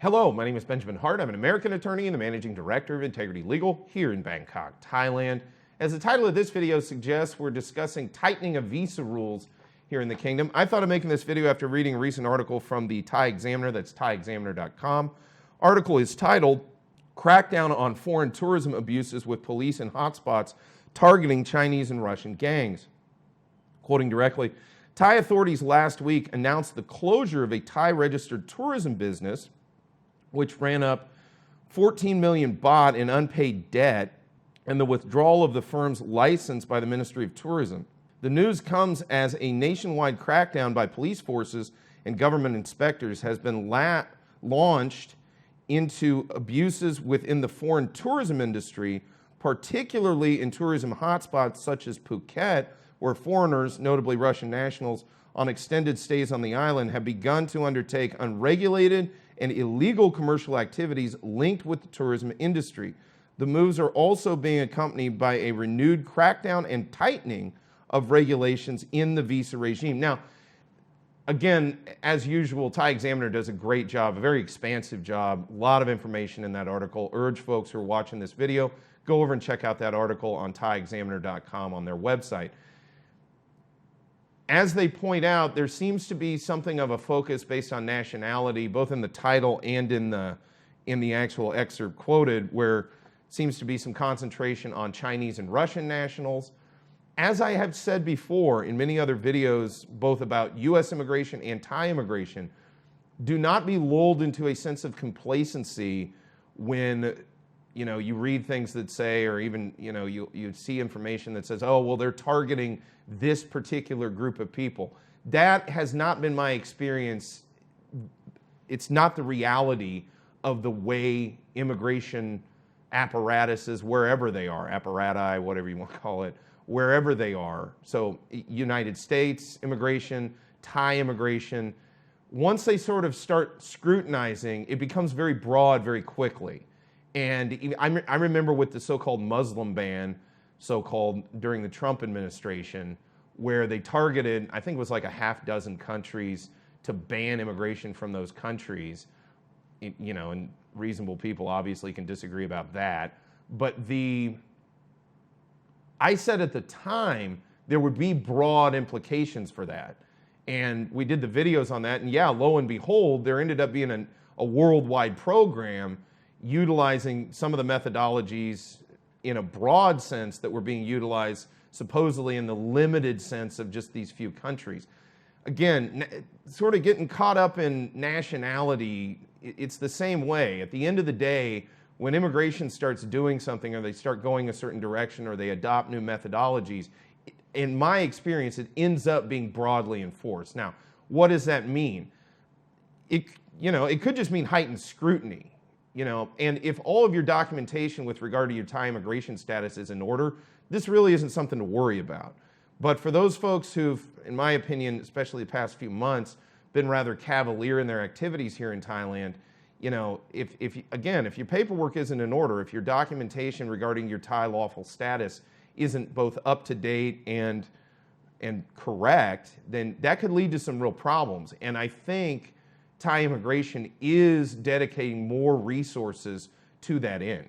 Hello, my name is Benjamin Hart. I'm an American attorney and the managing director of Integrity Legal here in Bangkok, Thailand. As the title of this video suggests, we're discussing tightening of visa rules here in the kingdom. I thought of making this video after reading a recent article from the Thai Examiner, that's thaiexaminer.com. Article is titled, Crackdown on Foreign Tourism Abuses with Police in Hotspots Targeting Chinese and Russian Gangs. Quoting directly, Thai authorities last week announced the closure of a Thai-registered tourism business which ran up 14 million baht in unpaid debt, and the withdrawal of the firm's license by the Ministry of Tourism. The news comes as a nationwide crackdown by police forces and government inspectors has been launched into abuses within the foreign tourism industry, particularly in tourism hotspots such as Phuket, where foreigners, notably Russian nationals, on extended stays on the island have begun to undertake unregulated and illegal commercial activities linked with the tourism industry. The moves are also being accompanied by a renewed crackdown and tightening of regulations in the visa regime. Now, again, as usual, Thai Examiner does a great job, a very expansive job, a lot of information in that article. Urge folks who are watching this video, go over and check out that article on thaiexaminer.com on their website. As they point out, there seems to be something of a focus based on nationality, both in the title and in the actual excerpt quoted, where it seems to be some concentration on Chinese and Russian nationals. As I have said before in many other videos, both about U.S. immigration and Thai immigration, do not be lulled into a sense of complacency when you read things that say, or even you see information that says, oh, well, they're targeting this particular group of people. That has not been my experience. It's not the reality of the way immigration apparatuses, wherever they are, apparati, whatever you want to call it, wherever they are. So United States immigration, Thai immigration, once they sort of start scrutinizing, it becomes very broad very quickly. And I remember with the so-called Muslim ban, so-called during the Trump administration, where they targeted, I think it was like a half dozen countries to ban immigration from those countries. And reasonable people obviously can disagree about that. But I said at the time there would be broad implications for that. And we did the videos on that. And yeah, lo and behold, there ended up being a worldwide program utilizing some of the methodologies in a broad sense that were being utilized supposedly in the limited sense of just these few countries. Again, sort of getting caught up in nationality, it's the same way. At the end of the day, when immigration starts doing something or they start going a certain direction or they adopt new methodologies, in my experience, it ends up being broadly enforced. Now, what does that mean? It could just mean heightened scrutiny. And if all of your documentation with regard to your Thai immigration status is in order, this really isn't something to worry about. But for those folks who've, in my opinion, especially the past few months, been rather cavalier in their activities here in Thailand, if your paperwork isn't in order, if your documentation regarding your Thai lawful status isn't both up to date and correct, then that could lead to some real problems. And I think Thai immigration is dedicating more resources to that end.